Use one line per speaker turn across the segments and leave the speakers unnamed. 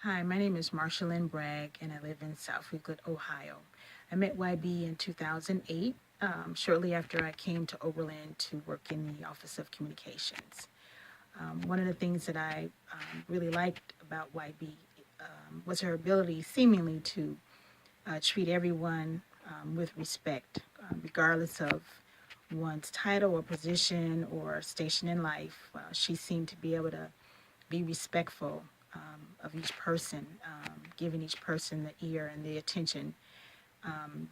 Hi, my name is Marsha Lynn Bragg, and I live in South Euclid, Ohio. I met YB in 2008, shortly after I came to Oberlin to work in the Office of Communications. One of the things that I really liked about YB was her ability, seemingly, to treat everyone with respect, regardless of one's title or position or station in life. She seemed to be able to be respectful of each person, giving each person the ear and the attention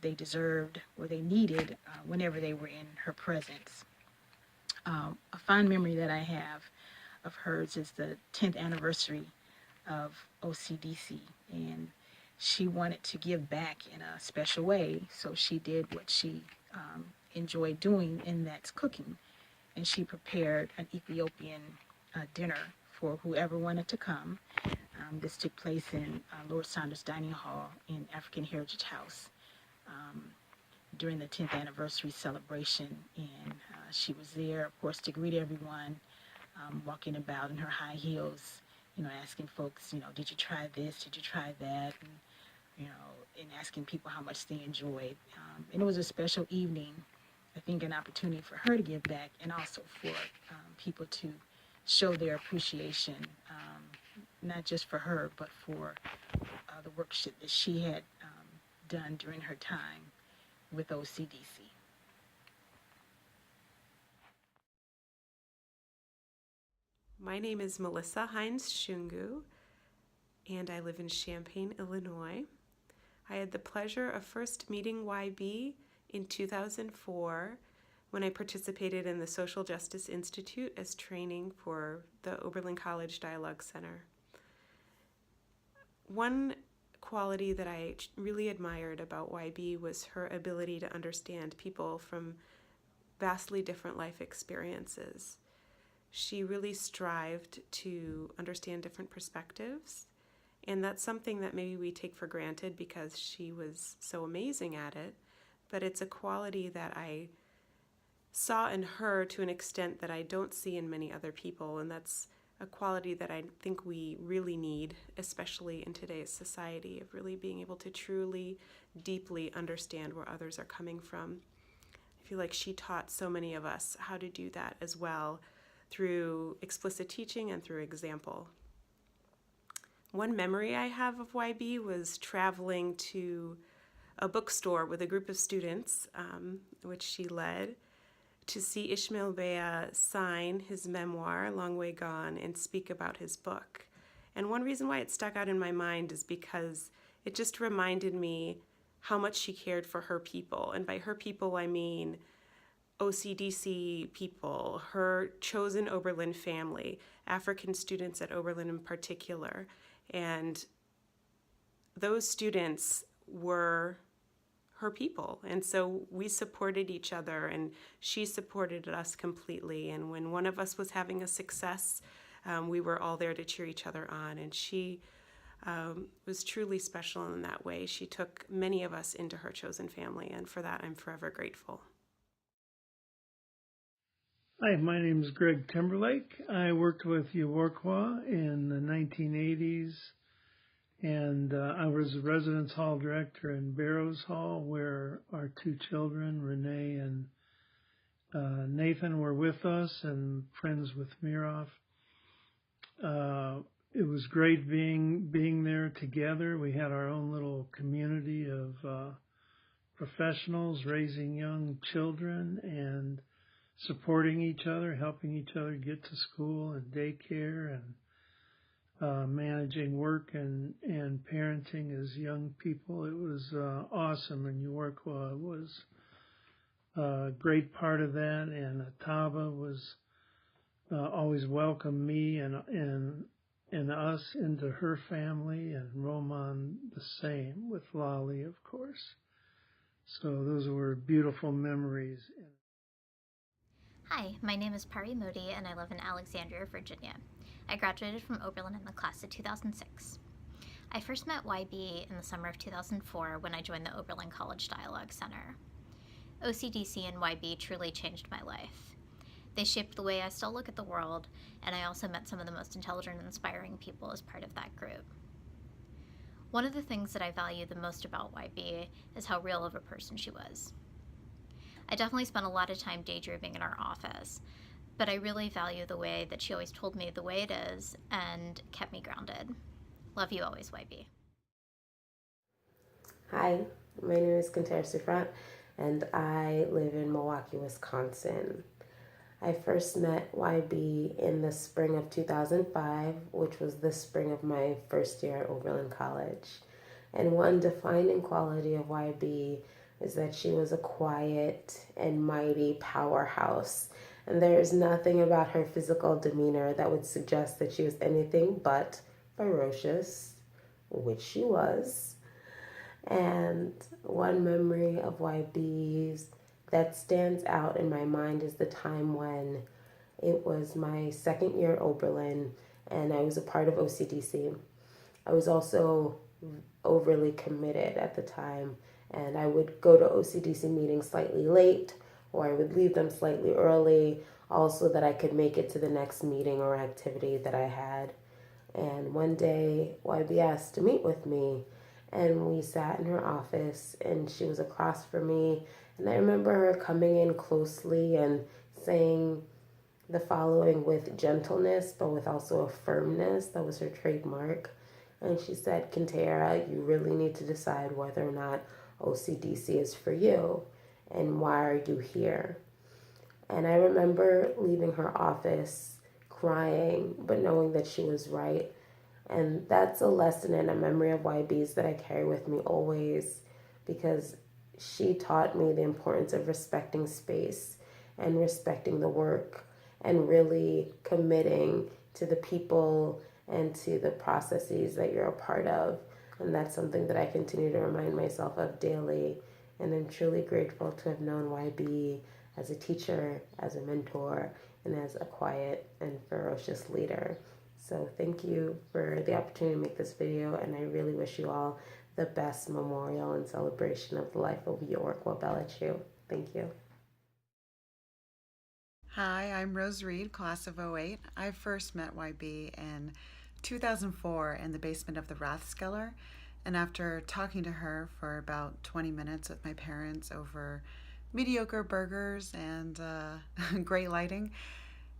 they deserved or they needed whenever they were in her presence. A fond memory that I have of hers is the 10th anniversary of OCDC, and she wanted to give back in a special way, so she did what she enjoyed doing, and that's cooking. And she prepared an Ethiopian dinner for whoever wanted to come. This took place in Lord Saunders Dining Hall in African Heritage House um, during the 10th anniversary celebration. And she was there, of course, to greet everyone, walking about in her high heels, asking folks, did you try this? Did you try that? And asking people how much they enjoyed. And it was a special evening, I think, an opportunity for her to give back and also for people to show their appreciation, not just for her, but for the work that she had done during her time with OCDC.
My name is Melissa Hines Shungu, and I live in Champaign, Illinois. I had the pleasure of first meeting YB in 2004 when I participated in the Social Justice Institute as training for the Oberlin College Dialogue Center. One quality that I really admired about YB was her ability to understand people from vastly different life experiences. She really strived to understand different perspectives, and that's something that maybe we take for granted because she was so amazing at it, but it's a quality that I saw in her to an extent that I don't see in many other people, and that's a quality that I think we really need, especially in today's society, of really being able to truly, deeply understand where others are coming from. I feel like she taught so many of us how to do that as well through explicit teaching and through example. One memory I have of YB was traveling to a bookstore with a group of students, which she led, to see Ishmael Bea sign his memoir, Long Way Gone, and speak about his book. And one reason why it stuck out in my mind is because it just reminded me how much she cared for her people. And by her people, I mean OCDC people, her chosen Oberlin family, African students at Oberlin in particular. And those students were her people. And so we supported each other, and she supported us completely. And when one of us was having a success, we were all there to cheer each other on. And she was truly special in that way. She took many of us into her chosen family, and for that I'm forever grateful.
Hi, my name is Greg Timberlake. I worked with Yaworkwa in the 1980s, and I was the residence hall director in Barrows Hall, where our two children, Renee and Nathan, were with us and friends with Miroff. It was great being there together. We had our own little community of professionals raising young children and supporting each other, helping each other get to school and daycare, and managing work and parenting as young people. It was awesome, and Yaworkwa was a great part of that, and Ataba was always welcomed me and us into her family, and Roman the same, with Lolly, of course. So those were beautiful memories.
Hi, my name is Pari Modi and I live in Alexandria, Virginia. I graduated from Oberlin in the class of 2006. I first met YB in the summer of 2004 when I joined the Oberlin College Dialogue Center. OCDC and YB truly changed my life. They shaped the way I still look at the world, and I also met some of the most intelligent and inspiring people as part of that group. One of the things that I value the most about YB is how real of a person she was. I definitely spent a lot of time daydreaming in our office, but I really value the way that she always told me the way it is and kept me grounded. Love you always, YB.
Hi, my name is Kinter Sufrant, and I live in Milwaukee, Wisconsin. I first met YB in the spring of 2005, which was the spring of my first year at Oberlin College. And one defining quality of YB is that she was a quiet and mighty powerhouse. And there is nothing about her physical demeanor that would suggest that she was anything but ferocious, which she was. And one memory of YB's that stands out in my mind is the time when it was my second year at Oberlin and I was a part of OCDC. I was also overly committed at the time, and I would go to OCDC meetings slightly late, or I would leave them slightly early, also that I could make it to the next meeting or activity that I had. And one day, YB asked to meet with me, and we sat in her office, and she was across from me. And I remember her coming in closely and saying the following with gentleness, but with also a firmness. That was her trademark. And she said, Kintera, you really need to decide whether or not OCDC is for you, and why are you here? And I remember leaving her office crying, but knowing that she was right. And that's a lesson and a memory of YB's that I carry with me always, because she taught me the importance of respecting space and respecting the work and really committing to the people and to the processes that you're a part of. And that's something that I continue to remind myself of daily. And I'm truly grateful to have known YB as a teacher, as a mentor, and as a quiet and ferocious leader. So thank you for the opportunity to make this video, and I really wish you all the best memorial and celebration of the life of York Wabelichu. Thank you.
Hi, I'm Rose Reed, class of '08. I first met YB in 2004 in the basement of the Rathskeller, and after talking to her for about 20 minutes with my parents over mediocre burgers and great lighting,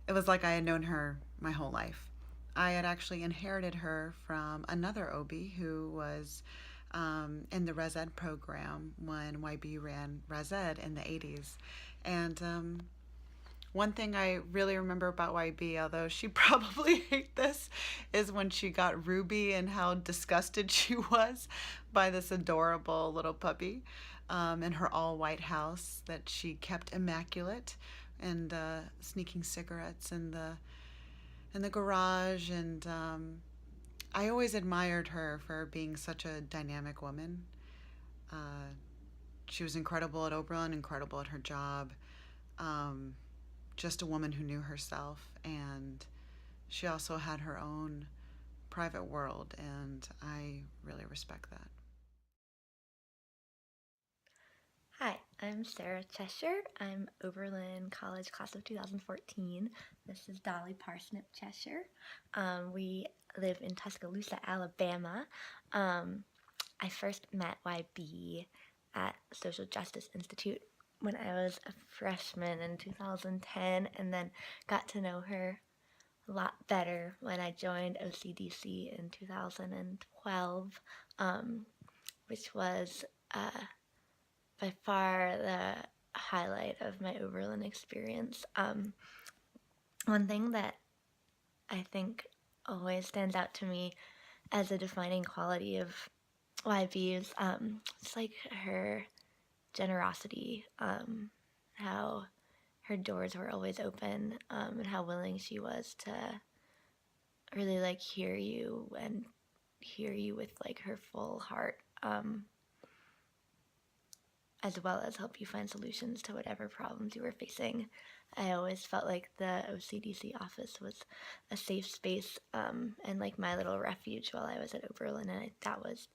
it was like I had known her my whole life. I had actually inherited her from another OB who was in the Res Ed program when YB ran Res Ed in the 80s. And one thing I really remember about YB, although she probably hate this, is when she got Ruby and how disgusted she was by this adorable little puppy in her all-white house that she kept immaculate, and sneaking cigarettes in the garage. And I always admired her for being such a dynamic woman. She was incredible at Oberlin, incredible at her job. Um, just a woman who knew herself, and she also had her own private world, and I really respect that.
Hi, I'm Sarah Cheshire. I'm Oberlin College class of 2014. This is Dolly Parsnip Cheshire. We live in Tuscaloosa, Alabama. I first met YB at Social Justice Institute when I was a freshman in 2010, and then got to know her a lot better when I joined OCDC in 2012, which was by far the highlight of my Oberlin experience. One thing that I think always stands out to me as a defining quality of YB is it's like her generosity, how her doors were always open, and how willing she was to really like hear you and hear you with like her full heart, as well as help you find solutions to whatever problems you were facing. I always felt like the OCDC office was a safe space, and like my little refuge while I was at Oberlin, and that was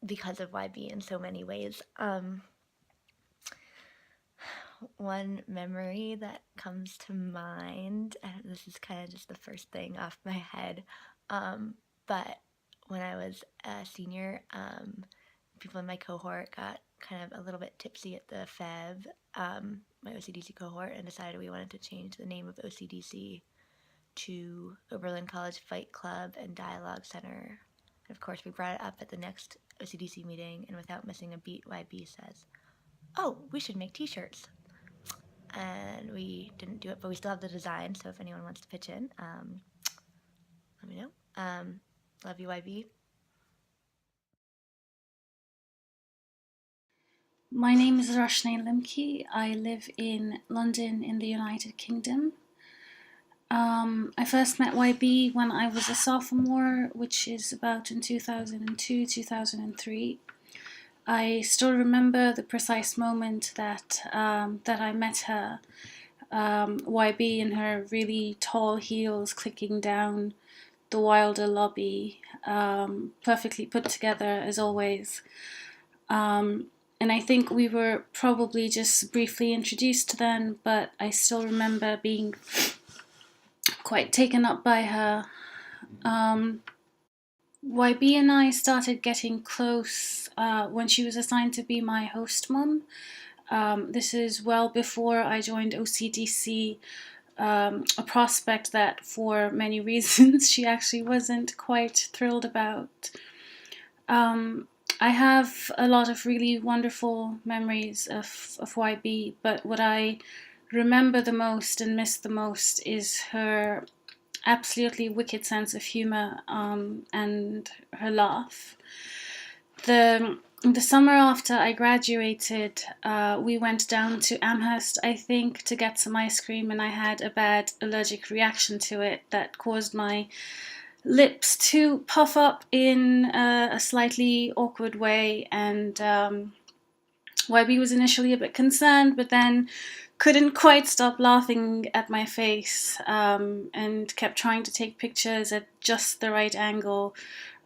because of YB in so many ways. One memory that comes to mind, and this is kind of just the first thing off my head, but when I was a senior, people in my cohort got kind of a little bit tipsy at the FEV, my OCDC cohort, and decided we wanted to change the name of OCDC to Oberlin College Fight Club and Dialogue Center. And of course, we brought it up at the next OCDC meeting, and without missing a beat, YB says, "Oh, we should make t-shirts." And we didn't do it, but we still have the design, so if anyone wants to pitch in, let me know. Love you, YB.
My name is Roshni Limke. I live in London in the United Kingdom. I first met YB when I was a sophomore, which is about in 2002, 2003. I still remember the precise moment that I met her. YB in her really tall heels clicking down the Wilder lobby, perfectly put together as always. And I think we were probably just briefly introduced then, but I still remember being quite taken up by her. YB and I started getting close when she was assigned to be my host mom. This is well before I joined OCDC, a prospect that for many reasons she actually wasn't quite thrilled about. I have a lot of really wonderful memories of YB, but what I remember the most and miss the most is her absolutely wicked sense of humor and her laugh. The summer after I graduated, we went down to Amherst, I think, to get some ice cream, and I had a bad allergic reaction to it that caused my lips to puff up in a slightly awkward way, and YB was initially a bit concerned, but then couldn't quite stop laughing at my face, and kept trying to take pictures at just the right angle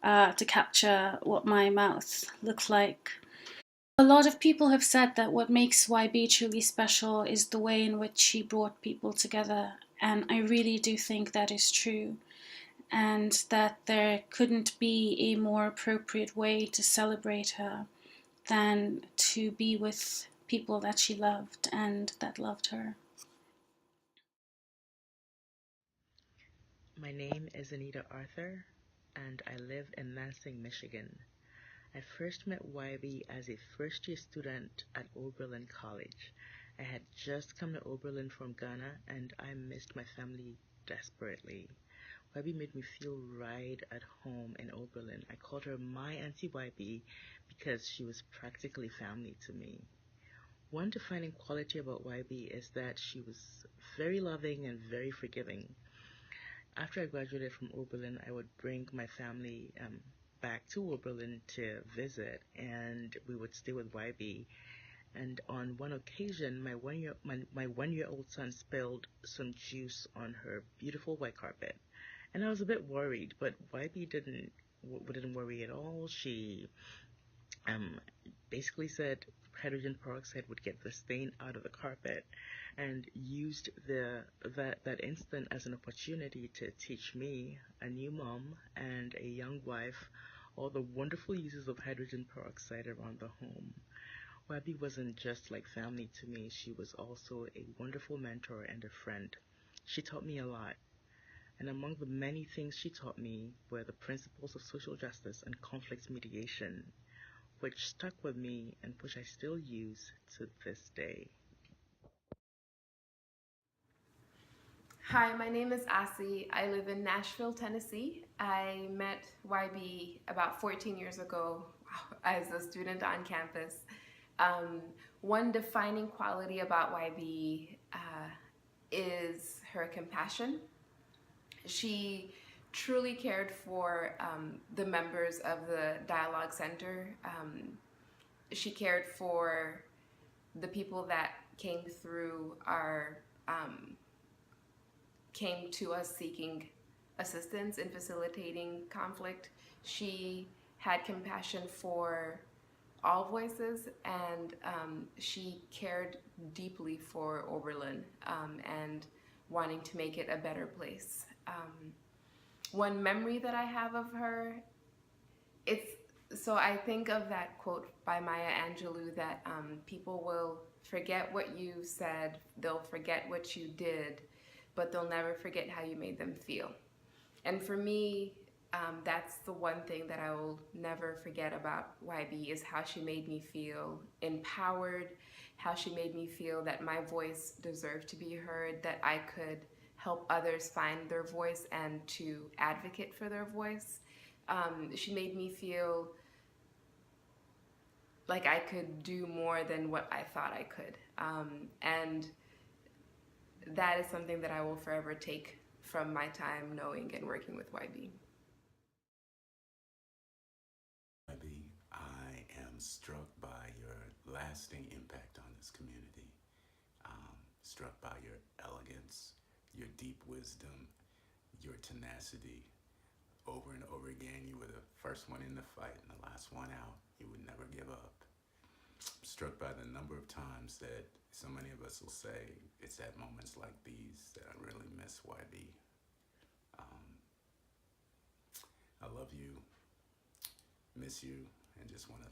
to capture what my mouth looked like. A lot of people have said that what makes YB truly special is the way in which she brought people together, and I really do think that is true, and that there couldn't be a more appropriate way to celebrate her than to be with people that she loved and that loved her.
My name is Anita Arthur, and I live in Lansing, Michigan. I first met YB as a first-year student at Oberlin College. I had just come to Oberlin from Ghana, and I missed my family desperately. YB made me feel right at home in Oberlin. I called her my Auntie YB because she was practically family to me. One defining quality about YB is that she was very loving and very forgiving. After I graduated from Oberlin, I would bring my family back to Oberlin to visit, and we would stay with YB. And on one occasion, my 1 year old son spilled some juice on her beautiful white carpet, and I was a bit worried. But YB didn't worry at all. She um, basically said hydrogen peroxide would get the stain out of the carpet, and used that instant as an opportunity to teach me, a new mom and a young wife, all the wonderful uses of hydrogen peroxide around the home. Wabi wasn't just like family to me, she was also a wonderful mentor and a friend. She taught me a lot, and among the many things she taught me were the principles of social justice and conflict mediation, which stuck with me and which I still use to this day.
Hi, my name is Asi. I live in Nashville, Tennessee. I met YB about 14 years ago as a student on campus. One defining quality about YB is her compassion. She truly cared for the members of the Dialogue Center. She cared for the people that came through our came to us seeking assistance in facilitating conflict. She had compassion for all voices, and she cared deeply for Oberlin and wanting to make it a better place. One memory that I have of her it's so I think of that quote by Maya Angelou that people will forget what you said, they'll forget what you did, but they'll never forget how you made them feel. And for me, that's the one thing that I will never forget about YB is how she made me feel empowered, how she made me feel that my voice deserved to be heard, that I could help others find their voice and to advocate for their voice. She made me feel like I could do more than what I thought I could. And that is something that I will forever take from my time knowing and working with YB.
I am struck by your lasting impact on this community. Struck by your elegance, your deep wisdom, your tenacity. Over and over again, you were the first one in the fight and the last one out. You would never give up. Struck by the number of times that so many of us will say, it's at moments like these that I really miss YB. I love you, miss you, and just want to